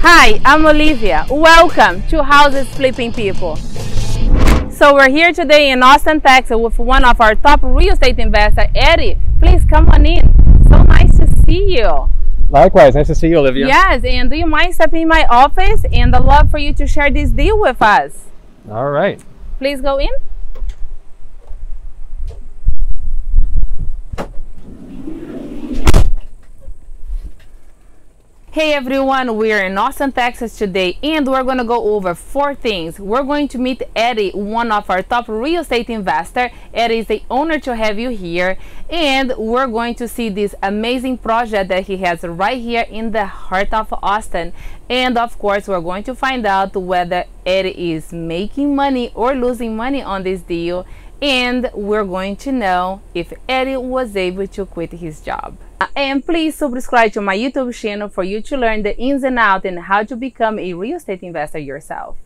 Hi, I'm Olivia. Welcome to Houses Flipping People. So we're here today in Austin, Texas with one of our top real estate investors, Eddy. Please come on in. So nice to see you. Likewise, nice to see you, Olivia. Yes, and do you mind stepping in my office? And I'd love for you to share this deal with us. All right. Please go in. Hey everyone, we're in Austin, Texas today, and we're going to go over 4 things. We're going to meet Eddy, one of our top real estate investors. Eddy is the honor to have you here, and we're going to see this amazing project that he has right here in the heart of Austin. And of course, we're going to find out whether Eddy is making money or losing money on this deal, and we're going to know if Eddy was able to quit his job. And please subscribe to my YouTube channel for you to learn the ins and outs and how to become a real estate investor yourself.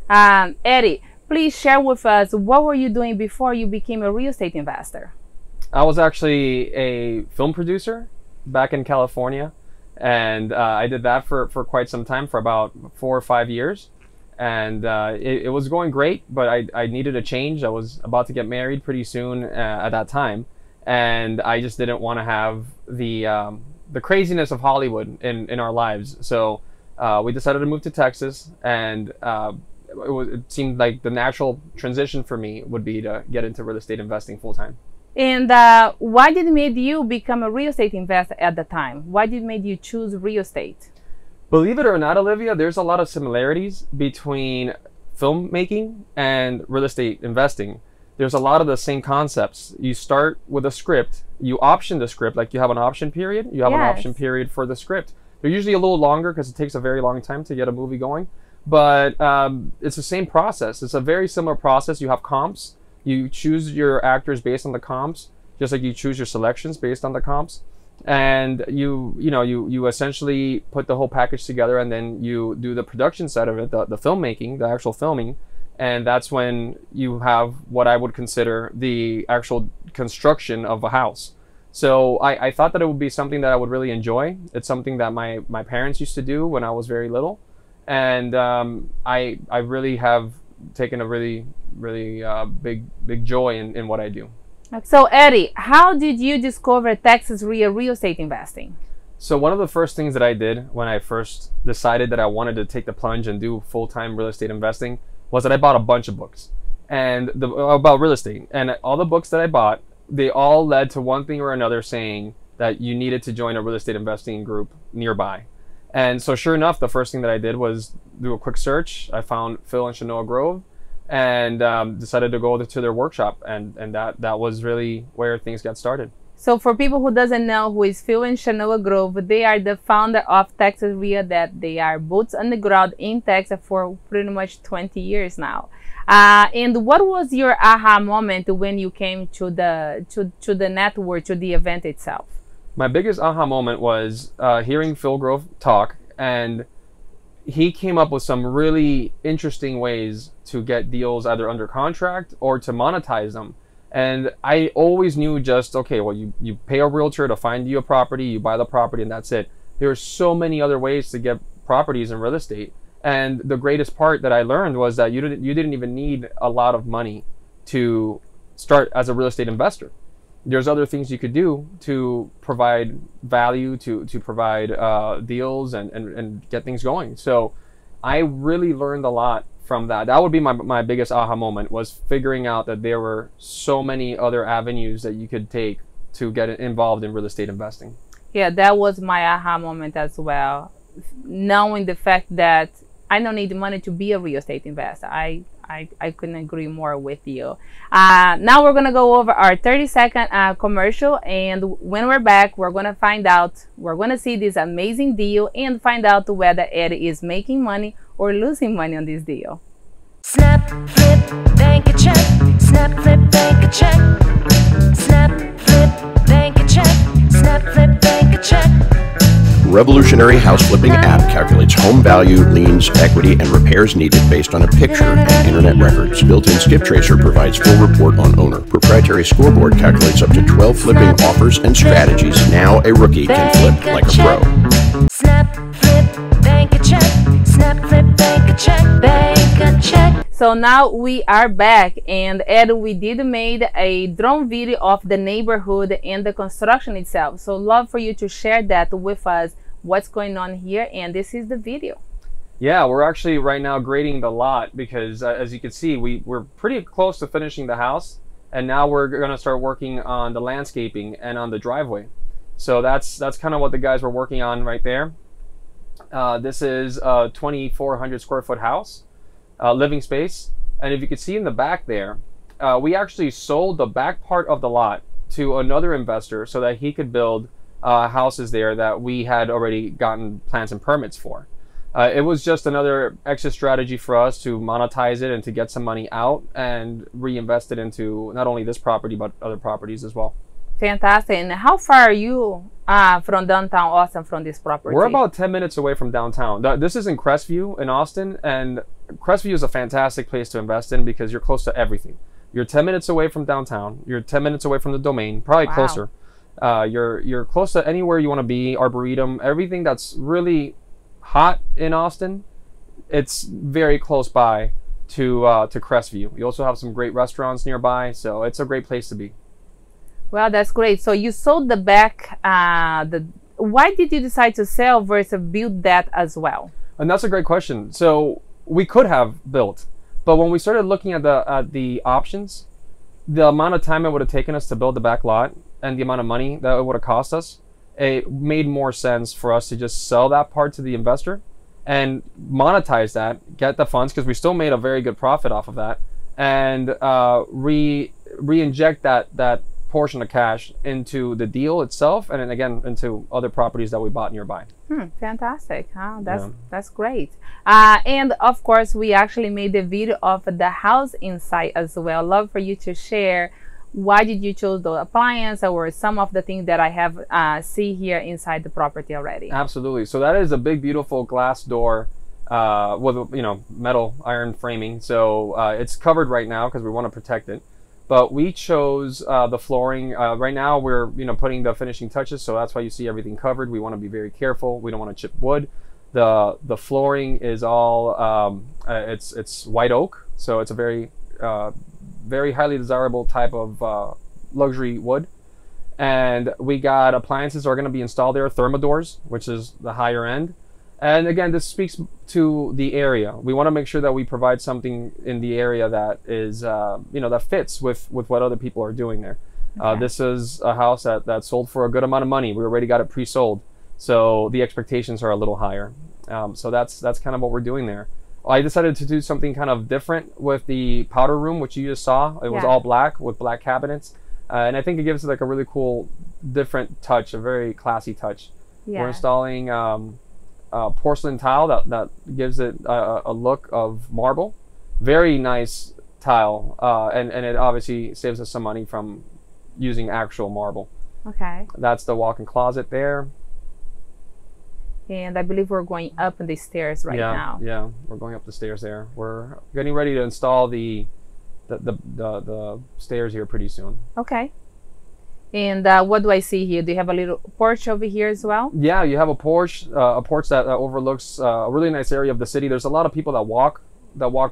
Eddy, please share with us, what were you doing before you became a real estate investor? I was actually a film producer back in California, and I did that for quite some time, for about 4 or 5 years. And it was going great, but I needed a change. I was about to get married pretty soon at that time. And I just didn't want to have the craziness of Hollywood in our lives. So we decided to move to Texas, and it seemed like the natural transition for me would be to get into real estate investing full time. And why did it make you become a real estate investor at the time? Why did it make you choose real estate? Believe it or not, Olivia, there's a lot of similarities between filmmaking and real estate investing. There's a lot of the same concepts. You start with a script, you option the script, like you have an option period, you have an option period for the script. They're usually a little longer because it takes a very long time to get a movie going, but it's the same process. It's a very similar process. You have comps, you choose your actors based on the comps, just like you choose your selections based on the comps. And you essentially put the whole package together, and then you do the production side of it, the filmmaking, the actual filming. And that's when you have what I would consider the actual construction of a house. So I thought that it would be something that I would really enjoy. It's something that my parents used to do when I was very little. And I really have taken a really big joy in what I do. So Eddy, how did you discover Texas real estate investing? So one of the first things that I did when I first decided that I wanted to take the plunge and do full-time real estate investing was that I bought a bunch of books and about real estate, and all the books that I bought, they all led to one thing or another saying that you needed to join a real estate investing group nearby. And so sure enough, the first thing that I did was do a quick search. I found Phil and Shanoa Grove, and decided to go to their workshop, and that was really where things got started. So for people who doesn't know who is Phil and Shanoa Grove, they are the founder of Texas Real, that they are boots on the ground in Texas for pretty much 20 years now. And what was your aha moment when you came to the network, to the event itself? My biggest aha moment was hearing Phil Grove talk, and he came up with some really interesting ways to get deals either under contract or to monetize them. And I always knew just, okay, well, you pay a realtor to find you a property, you buy the property, and that's it. There are so many other ways to get properties in real estate. And the greatest part that I learned was that you didn't even need a lot of money to start as a real estate investor. There's other things you could do to provide value, to provide deals and get things going. So I really learned a lot from that. That would be my biggest aha moment, was figuring out that there were so many other avenues that you could take to get involved in real estate investing. Yeah, that was my aha moment as well. Knowing the fact that I don't need money to be a real estate investor. I couldn't agree more with you. Now we're going to go over our 30-second commercial, and when we're back, we're going to find out, we're going to see this amazing deal and find out whether Eddy is making money or losing money on this deal. Snap, flip, bank a check. Snap, flip, bank a check. Snap, flip, bank a check. Snap, flip, bank a check. Revolutionary house flipping app calculates home value, liens, equity, and repairs needed based on a picture and internet records. Built-in skip tracer provides full report on owner. Proprietary scoreboard calculates up to 12 flipping offers and strategies. Now a rookie can flip like a pro. Snap, flip, bank a check. a check, bank a check. So now we are back, and Ed, we did made a drone video of the neighborhood and the construction itself. So love for you to share that with us, what's going on here, and this is the video. Yeah, we're actually right now grading the lot because as you can see, we're pretty close to finishing the house, and now we're going to start working on the landscaping and on the driveway. So that's kind of what the guys were working on right there. This is a 2,400 square foot house, living space. And if you can see in the back there, we actually sold the back part of the lot to another investor so that he could build houses there that we had already gotten plans and permits for. It was just another exit strategy for us to monetize it and to get some money out and reinvest it into not only this property, but other properties as well. Fantastic. And how far are you from downtown Austin from this property? We're about 10 minutes away from downtown. This is in Crestview in Austin, and Crestview is a fantastic place to invest in because you're close to everything. You're 10 minutes away from downtown. You're 10 minutes away from the Domain, probably closer. You're close to anywhere you want to be, Arboretum, everything that's really hot in Austin. It's very close by to Crestview. You also have some great restaurants nearby, so it's a great place to be. Well, that's great. So you sold the back. Why did you decide to sell versus build that as well? And that's a great question. So we could have built, but when we started looking at the options, the amount of time it would have taken us to build the back lot and the amount of money that it would have cost us, it made more sense for us to just sell that part to the investor and monetize that, get the funds, because we still made a very good profit off of that, and re-inject that portion of cash into the deal itself, and then again into other properties that we bought nearby. Fantastic. That's great. And of course, we actually made a video of the house inside as well. Love for you to share why did you choose the appliance or some of the things that I have see here inside the property already. Absolutely. So that is a big, beautiful glass door with metal iron framing. So it's covered right now because we want to protect it. But we chose the flooring. Right now we're putting the finishing touches, so that's why you see everything covered. We want to be very careful. We don't want to chip wood. The flooring is all it's white oak, so it's a very very highly desirable type of luxury wood. And we got appliances that are going to be installed there, thermodoors, which is the higher end. And again, this speaks to the area. We want to make sure that we provide something in the area that is, that fits with what other people are doing there. Okay. This is a house that sold for a good amount of money. We already got it pre-sold, so the expectations are a little higher. So that's kind of what we're doing there. I decided to do something kind of different with the powder room, which you just saw. It was all black with black cabinets, and I think it gives it like a really cool, different touch, a very classy touch. Yeah. We're installing porcelain tile that gives it a look of marble. Very nice tile, and it obviously saves us some money from using actual marble. Okay. That's the walk-in closet there. And I believe we're going up the stairs right now. Yeah, we're going up the stairs there. We're getting ready to install the stairs here pretty soon. Okay. And what do I see here? Do you have a little porch over here as well? Yeah, you have a porch that overlooks a really nice area of the city. There's a lot of people that walk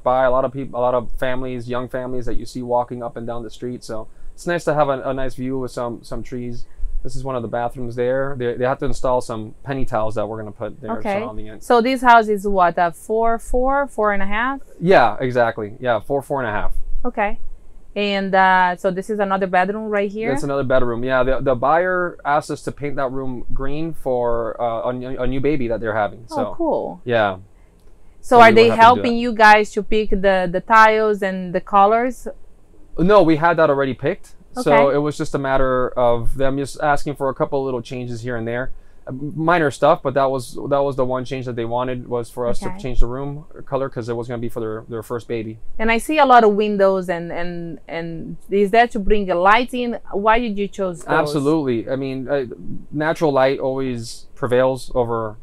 by. A lot of families, young families that you see walking up and down the street. So it's nice to have a nice view with some trees. This is one of the bathrooms there. They have to install some penny tiles that we're going to put there surrounding it. So this house is what, 4.5? Yeah, exactly. Yeah, 4.5. Okay. And so this is another bedroom right here? That's another bedroom. Yeah, the buyer asked us to paint that room green for a new baby that they're having. So, oh, cool. Yeah. So are they helping you guys to pick the tiles and the colors? No, we had that already picked. Okay. So it was just a matter of them just asking for a couple of little changes here and there. Minor stuff, but that was the one change that they wanted, was for us to change the room color because it was going to be for their first baby. And I see a lot of windows and is that to bring a light in? Why did you choose those? Absolutely. I mean, natural light always prevails over,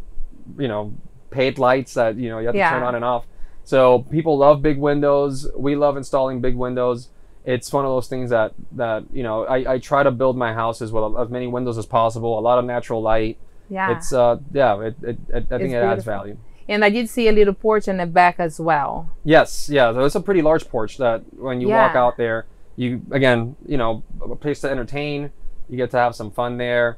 paid lights that you have to turn on and off. So people love big windows. We love installing big windows. It's one of those things that I try to build my houses with as many windows as possible, a lot of natural light. Yeah. It's I think it adds value. And I did see a little porch in the back as well. Yes, yeah. So it's a pretty large porch that when you walk out there, you again, you know, a place to entertain. You get to have some fun there.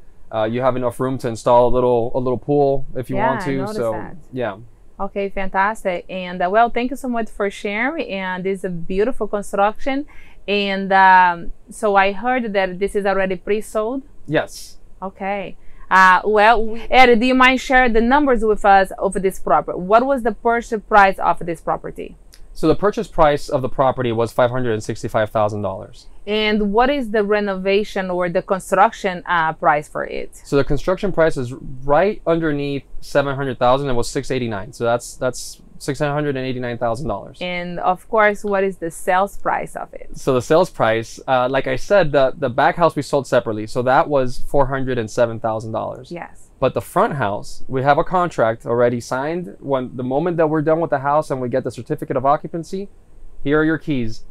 You have enough room to install a little pool if you want to. So that. yeah. Okay, fantastic. And well, thank you so much for sharing. And this is a beautiful construction. And so I heard that this is already pre-sold. Yes. Okay. Well, Eddy, do you mind sharing the numbers with us of this property? What was the purchase price of this property? So the purchase price of the property was $565,000. And what is the renovation or the construction price for it? So the construction price is right underneath $700,000. It was $689,000. So that's $689,000. And of course, what is the sales price of it? So the sales price, like I said, the back house we sold separately. So that was $407,000. Yes. But the front house, we have a contract already signed. When the moment that we're done with the house and we get the certificate of occupancy, here are your keys,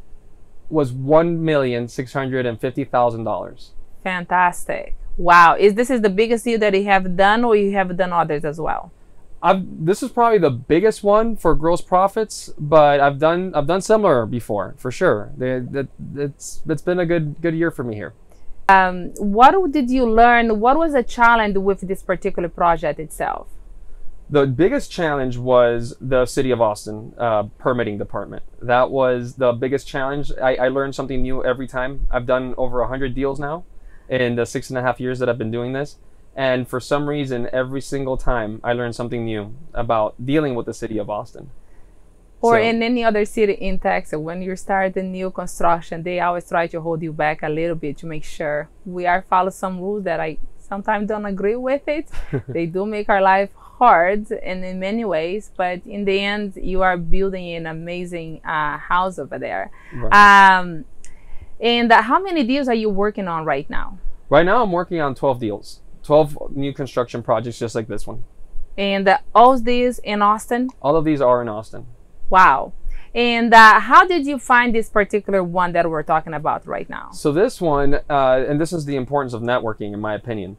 was $1,650,000. Fantastic. Wow. This is the biggest deal that you have done, or you have done others as well? This is probably the biggest one for gross profits, but I've done similar before, for sure. It's been a good year for me here. What did you learn? What was a challenge with this particular project itself? The biggest challenge was the City of Austin permitting department. That was the biggest challenge. I learned something new every time. I've done over 100 deals now in the 6.5 years that I've been doing this. And for some reason, every single time I learned something new about dealing with the City of Austin. Or in any other city in Texas, when you start a new construction, they always try to hold you back a little bit to make sure we are following some rules that I sometimes don't agree with it. They do make our life hard and in many ways, but in the end, you are building an amazing house over there. Right. And how many deals are you working on right now? Right now, I'm working on 12 deals, 12 new construction projects just like this one. And all these in Austin? All of these are in Austin. Wow. And how did you find this particular one that we're talking about right now? So this one, and this is the importance of networking in my opinion.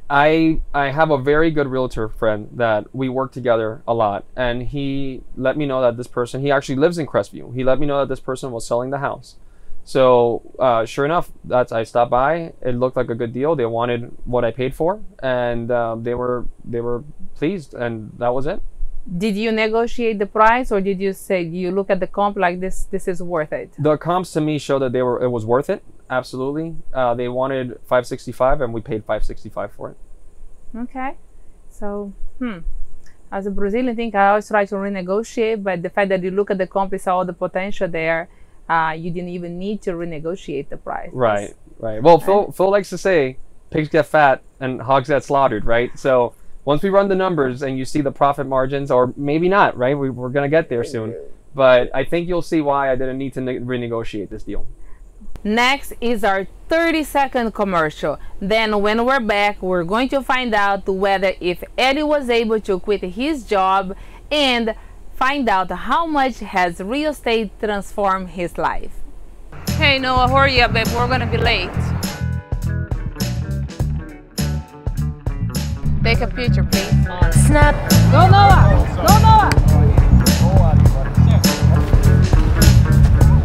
I have a very good realtor friend that we work together a lot, and he let me know that this person, he actually lives in Crestview. He let me know that this person was selling the house. So sure enough, I stopped by. It looked like a good deal. They wanted what I paid for, and they were pleased, and that was it. Did you negotiate the price, or did you say you look at the comp like this is worth it? The comps to me show that it was worth it. Absolutely. They wanted $565 and we paid $565 for it. Okay. So, as a Brazilian thing, I always try to renegotiate, but the fact that you look at the comp, you saw all the potential there, you didn't even need to renegotiate the price. Right, right. Well, Phil likes to say, pigs get fat and hogs get slaughtered, right? So once we run the numbers and you see the profit margins, or maybe not, right? We're going to get there soon. But I think you'll see why I didn't need to renegotiate this deal. Next is our 30-second commercial. Then when we're back, we're going to find out whether if Eddy was able to quit his job and find out how much has real estate transformed his life. Hey Noah, hurry up, babe. We're going to be late. Take a picture, please. Snap. Go Noah! Go Noah!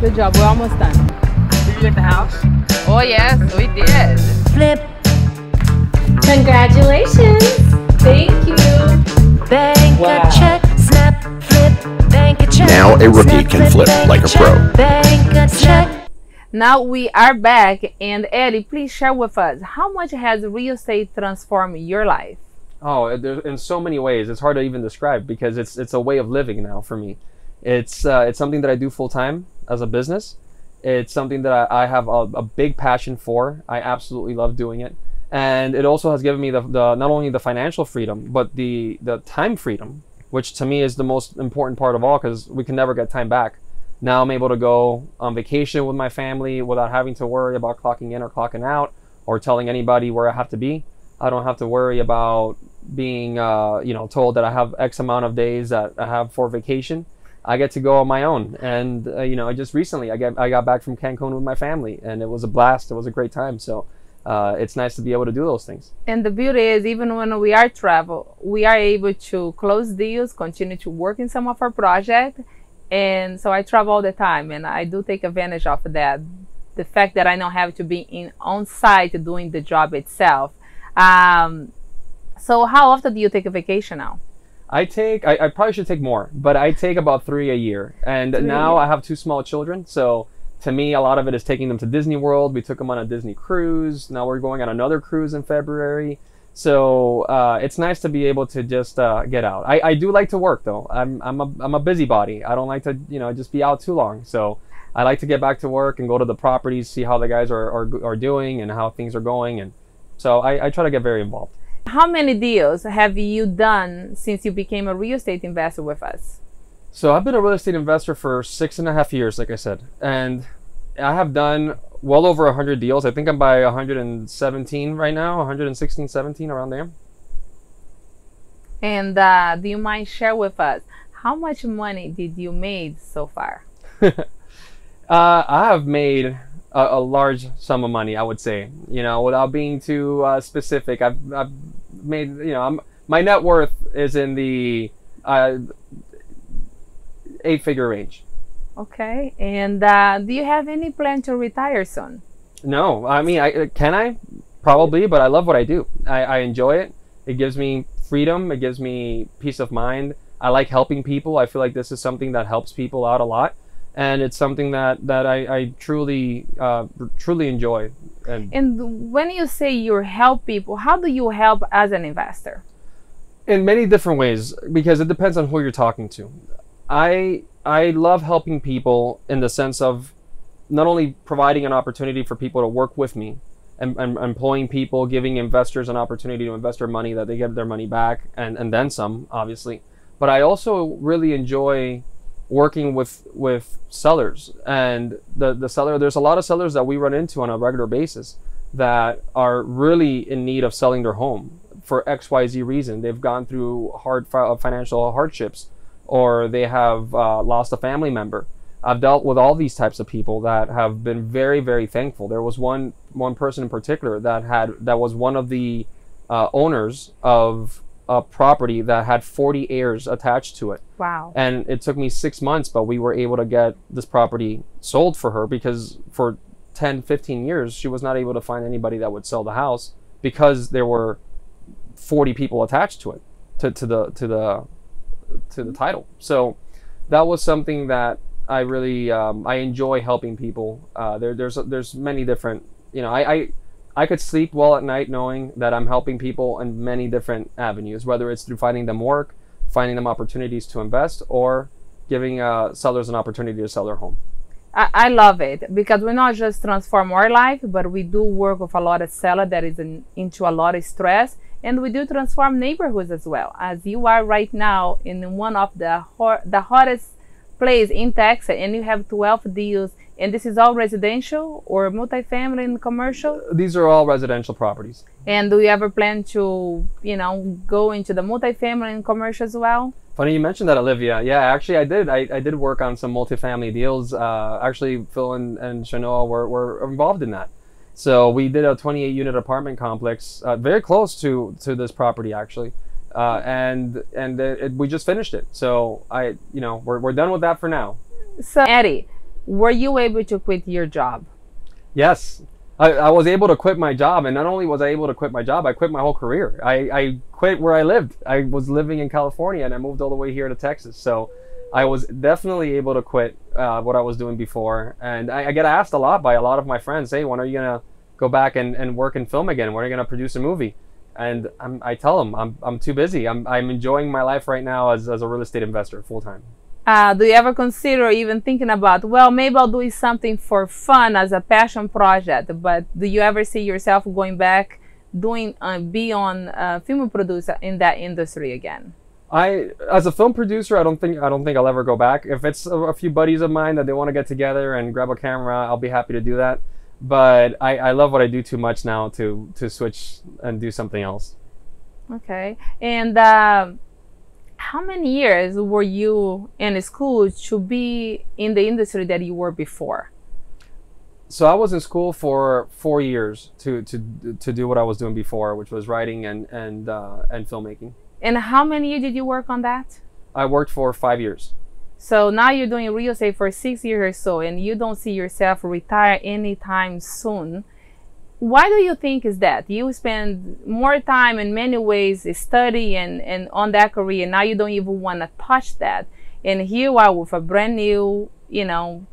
Good job, we're almost done. Did you get the house? Oh yes, we did. Flip. Congratulations! Thank you! Bank a check. Snap. Flip. Bank a check. Now a rookie Snap, can flip bank like a check, pro. Bank a check. Now we are back, and Eddy, please share with us, how much has real estate transformed your life? Oh, in so many ways. It's hard to even describe because it's a way of living now for me. It's something that I do full time as a business. It's something that I have a big passion for. I absolutely love doing it, and it also has given me the not only the financial freedom but the time freedom, which to me is the most important part of all, because we can never get time back. Now I'm able to go on vacation with my family without having to worry about clocking in or clocking out or telling anybody where I have to be. I don't have to worry about being told that I have X amount of days that I have for vacation. I get to go on my own, and just recently I got back from Cancun with my family, and it was a blast. It was a great time. So it's nice to be able to do those things. And the beauty is, even when we are travel, we are able to close deals, continue to work in some of our projects. And so I travel all the time, and I do take advantage of that. The fact that I don't have to be on site doing the job itself. So how often do you take a vacation now? I probably should take more, but I take about 3 a year. And now I have 2 small children, so to me, a lot of it is taking them to Disney World. We took them on a Disney cruise. Now we're going on another cruise in February. So it's nice to be able to just get out. I do like to work though. I'm a busybody. I don't like to just be out too long. So I like to get back to work and go to the properties, see how the guys are doing and how things are going. And so I try to get very involved. How many deals have you done since you became a real estate investor with us? So I've been a real estate investor for 6.5 years, like I said, and I have done well over 100 deals. I think I'm by 117 right now, 116, 17, around there. And do you mind share with us how much money did you made so far? I have made a large sum of money, I would say. Without being too specific, I've made, my net worth is in the 8-figure range. Okay, and do you have any plan to retire soon? No, I mean, I probably, but I love what I do. I enjoy it. It gives me freedom. It gives me peace of mind. I like helping people. I feel like this is something that helps people out a lot, and it's something that I truly enjoy. And when you say you help people, how do you help as an investor? In many different ways, because it depends on who you're talking to. I love helping people in the sense of not only providing an opportunity for people to work with me and employing people, giving investors an opportunity to invest their money, that they get their money back and then some, obviously. But I also really enjoy working with sellers. And the seller, there's a lot of sellers that we run into on a regular basis that are really in need of selling their home for XYZ reason. They've gone through hard financial hardships, or they have lost a family member. I've dealt with all these types of people that have been very, very thankful. There was one person in particular that was one of the owners of a property that had 40 heirs attached to it. Wow. And it took me 6 months, but we were able to get this property sold for her, because for 10, 15 years, she was not able to find anybody that would sell the house because there were 40 people attached to it, to the title. So that was something that I really I enjoy helping people. There's many different, I could sleep well at night knowing that I'm helping people in many different avenues, whether it's through finding them work, finding them opportunities to invest, or giving sellers an opportunity to sell their home. I love it, because we not just transform our life, but we do work with a lot of sellers that is into a lot of stress. And we do transform neighborhoods as well, as you are right now in one of the hottest place in Texas, and you have 12 deals. And this is all residential or multifamily and commercial? These are all residential properties. And do you ever plan to, go into the multifamily and commercial as well? Funny you mentioned that, Olivia. Yeah, actually I did. I did work on some multifamily deals. Actually, Phil and Shanoa were involved in that. So we did a 28-unit apartment complex, very close to this property actually, and we just finished it. So we're done with that for now. So Eddy, were you able to quit your job? Yes, I was able to quit my job, and not only was I able to quit my job, I quit my whole career. I quit where I lived. I was living in California, and I moved all the way here to Texas. So I was definitely able to quit what I was doing before. And I get asked a lot by a lot of my friends, hey, when are you going to go back and work in film again? When are you going to produce a movie? And I tell them I'm too busy. I'm enjoying my life right now as a real estate investor full time. Do you ever consider even thinking about, well, maybe I'll do something for fun as a passion project, but do you ever see yourself going back be on a film producer in that industry again? As a film producer, I don't think I'll ever go back. If it's a few buddies of mine that they want to get together and grab a camera, I'll be happy to do that. But I love what I do too much now to switch and do something else. Okay. And how many years were you in school to be in the industry that you were before? So I was in school for 4 years to do what I was doing before, which was writing and filmmaking. And how many years did you work on that? I worked for 5 years. So now you're doing real estate for 6 years or so, and you don't see yourself retire anytime soon. Why do you think is that? You spend more time in many ways study and on that career, and now you don't even want to touch that. And here you are with a brand new,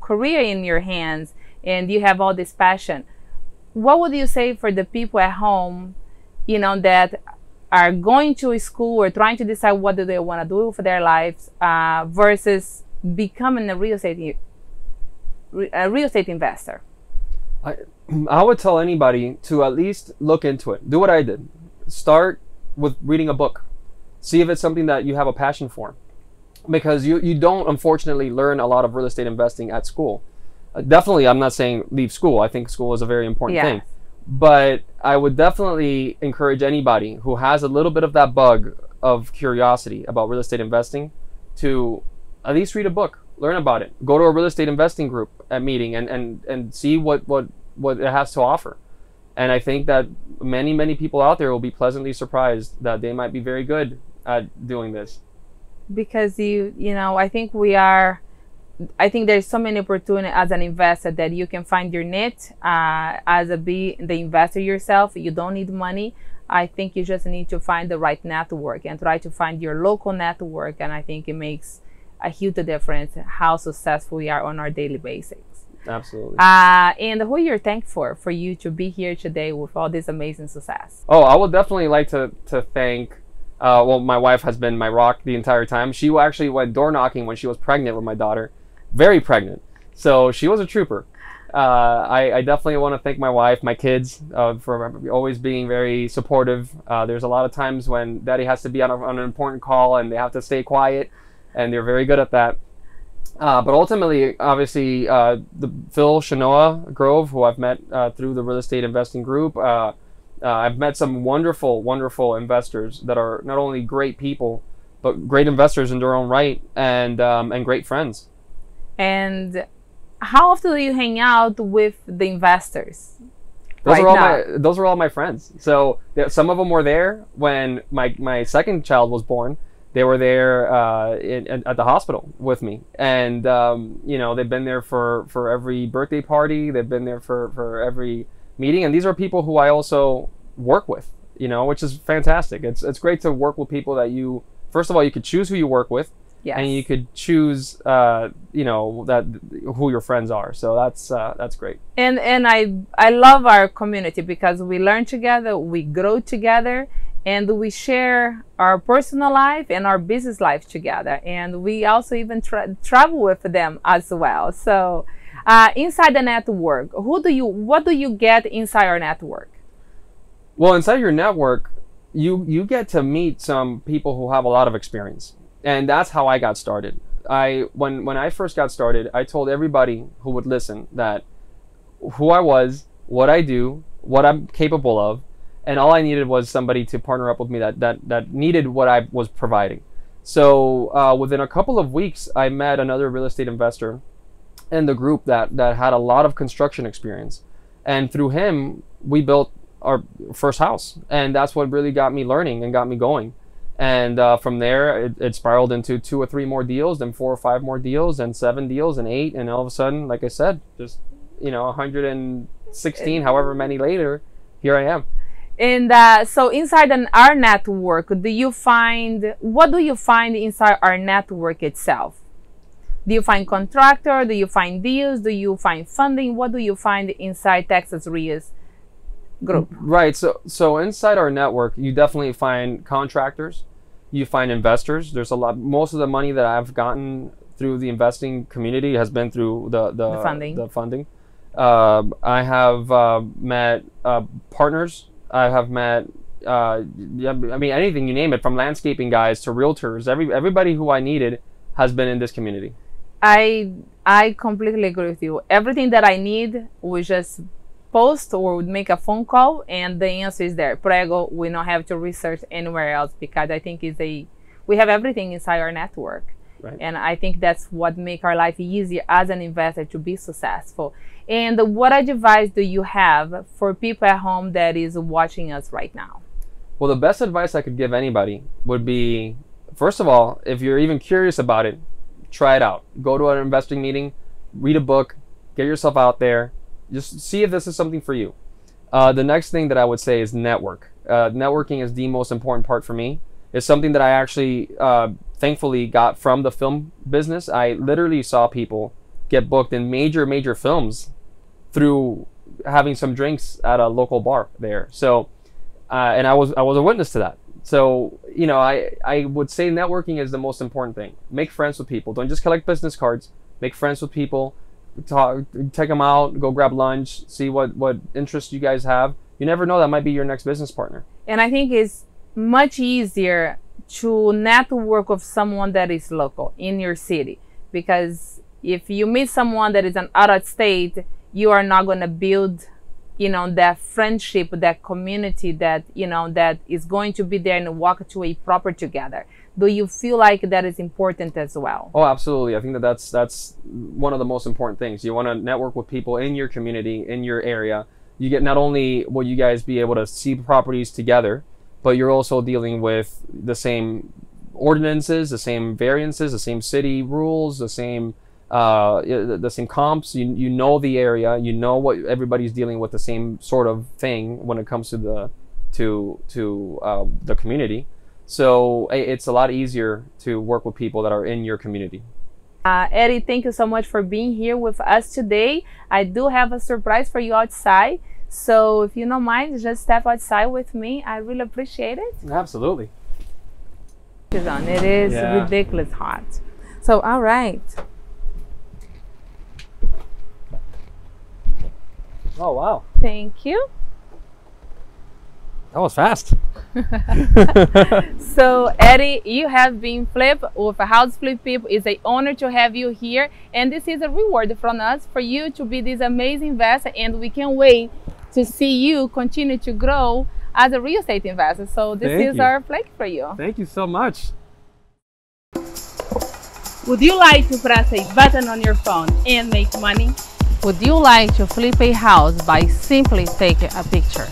career in your hands, and you have all this passion. What would you say for the people at home, that are going to school or trying to decide what do they want to do for their lives versus becoming a real estate investor? I would tell anybody to at least look into it. Do what I did. Start with reading a book. See if it's something that you have a passion for. Because you don't, unfortunately, learn a lot of real estate investing at school. Definitely, I'm not saying leave school. I think school is a very important thing. But I would definitely encourage anybody who has a little bit of that bug of curiosity about real estate investing to at least read a book, learn about it, go to a real estate investing group at meeting and see what it has to offer. And I think that many people out there will be pleasantly surprised that they might be very good at doing this. Because I think there's so many opportunities as an investor that you can find your niche be the investor yourself. You don't need money. I think you just need to find the right network and try to find your local network. And I think it makes a huge difference how successful we are on our daily basis. Absolutely. And who you're thankful for you to be here today with all this amazing success? Oh, I would definitely like to thank my wife has been my rock the entire time. She actually went door knocking when she was pregnant with my daughter. Very pregnant. So she was a trooper. I definitely want to thank my wife, my kids, for always being very supportive. There's a lot of times when Daddy has to be on an important call and they have to stay quiet, and they're very good at that. But ultimately, obviously, the Phil Shanoa Grove, who I've met through the real estate investing group, I've met some wonderful investors that are not only great people, but great investors in their own right, and great friends. And how often do you hang out with the investors? Those are all my friends. So some of them were there when my second child was born. They were there at the hospital with me, and they've been there for every birthday party. They've been there for every meeting, and these are people who I also work with, which is fantastic. It's great to work with people that you, first of all, you could choose who you work with. Yes. And you could choose, who your friends are. So that's great. And I love our community because we learn together, we grow together, and we share our personal life and our business life together. And we also even travel with them as well. So inside the network, what do you get inside our network? Well, inside your network, you get to meet some people who have a lot of experience. And that's how I got started. When I first got started, I told everybody who would listen that who I was, what I do, what I'm capable of, and all I needed was somebody to partner up with me that needed what I was providing. So within a couple of weeks, I met another real estate investor in the group that had a lot of construction experience. And through him, we built our first house. And that's what really got me learning and got me going. And from there, it spiraled into 2 or 3 more deals, then 4 or 5 more deals, and 7 deals, and 8. And all of a sudden, like I said, just 116, however many later, here I am. And so inside our network, what do you find inside our network itself? Do you find contractor? Do you find deals? Do you find funding? What do you find inside Texas REIA's group? Right. So inside our network, you definitely find contractors, you find investors. There's a lot. Most of the money that I've gotten through the investing community has been through the funding. I have met partners. I have met anything you name it, from landscaping guys to realtors. Everybody who I needed has been in this community. I completely agree with you. Everything that I need was just post or would make a phone call, and the answer is there. Prego, we don't have to research anywhere else, because I think we have everything inside our network. Right. And I think that's what makes our life easier as an investor to be successful. And what advice do you have for people at home that is watching us right now? Well, the best advice I could give anybody would be, first of all, if you're even curious about it, try it out. Go to an investing meeting, read a book, get yourself out there, just see if this is something for you. The next thing that I would say is network. Networking is the most important part for me. It's something that I actually thankfully got from the film business. I literally saw people get booked in major films through having some drinks at a local bar there. So, and I was a witness to that. So, you know, I would say networking is the most important thing. Make friends with people. Don't just collect business cards. Make friends with people. Talk, take them out, go grab lunch, see what interests you guys have. You never know, that might be your next business partner. And I think it's much easier to network with someone that is local in your city, because if you meet someone that is an out of state, you are not going to build, you know, that friendship, that community that, you know, that is going to be there and walk to a property together. Do you feel like that is important as well? Oh, absolutely. I think that's one of the most important things. You want to network with people in your community, in your area. You get, not only will you guys be able to see properties together, but you're also dealing with the same ordinances, the same variances, the same city rules, the same comps. You know the area. You know what everybody's dealing with, the same sort of thing when it comes to the community. So it's a lot easier to work with people that are in your community. Eddy, thank you so much for being here with us today. I do have a surprise for you outside. So if you don't mind, just step outside with me. I really appreciate it. Absolutely. It is ridiculous hot. So, all right. Oh, wow. Thank you. That was fast. So, Eddy, you have been flipped with a house flip people. It's an honor to have you here. And this is a reward from us for you to be this amazing investor. And we can't wait to see you continue to grow as a real estate investor. So this is our flag for you. Thank you so much. Would you like to press a button on your phone and make money? Would you like to flip a house by simply taking a picture?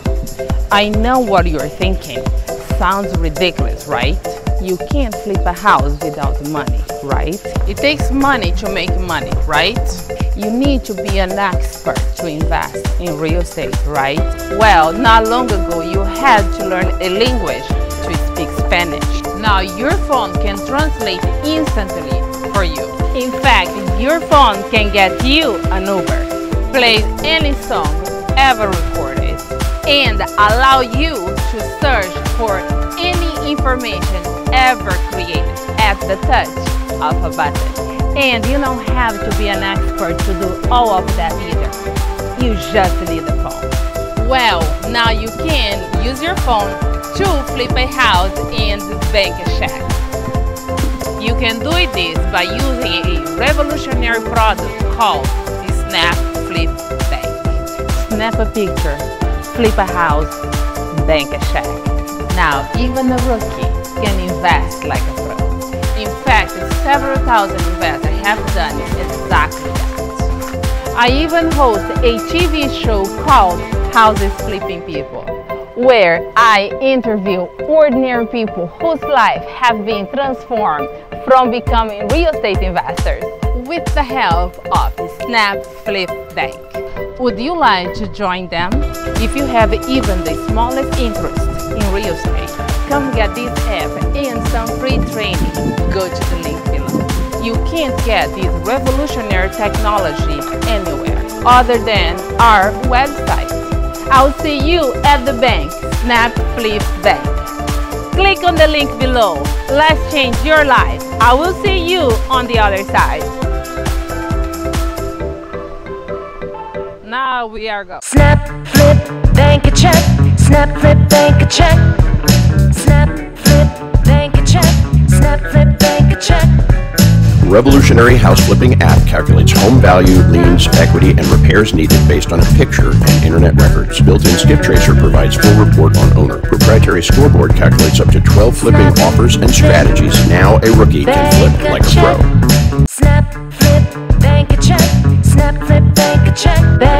I know what you're thinking. Sounds ridiculous, right? You can't flip a house without money, right? It takes money to make money, right? You need to be an expert to invest in real estate, right? Well, not long ago, you had to learn a language to speak Spanish. Now your phone can translate instantly for you. In fact, your phone can get you an Uber, play any song ever recorded, and allow you to search for any information ever created at the touch of a button. And you don't have to be an expert to do all of that either. You just need a phone. Well, now you can use your phone to flip a house and bank a check. You can do this by using a revolutionary product called the Snap Flip Bank. Snap a picture, flip a house, bank a check. Now, even a rookie can invest like a pro. In fact, several thousand investors have done exactly that. I even host a TV show called Houses Flipping People, where I interview ordinary people whose lives have been transformed from becoming real estate investors with the help of the Snap Flip Bank. Would you like to join them? If you have even the smallest interest in real estate, come get this app and some free training. Go to the link below. You can't get this revolutionary technology anywhere other than our website. I'll see you at the bank, Snap Flip Bank. Click on the link below. Let's change your life. I will see you on the other side. Now we are going. Snap, flip, bank a check. Snap, flip, bank a check. Snap, flip, bank a check. Snap, flip, bank a check. revolutionary house flipping app calculates home value, liens, equity, and repairs needed based on a picture and internet records. Built-in skip tracer provides full report on owner. Proprietary scoreboard calculates up to 12 flipping offers and strategies. Now a rookie can flip like a pro. Snap, flip, bank a check. Snap, flip, bank a check.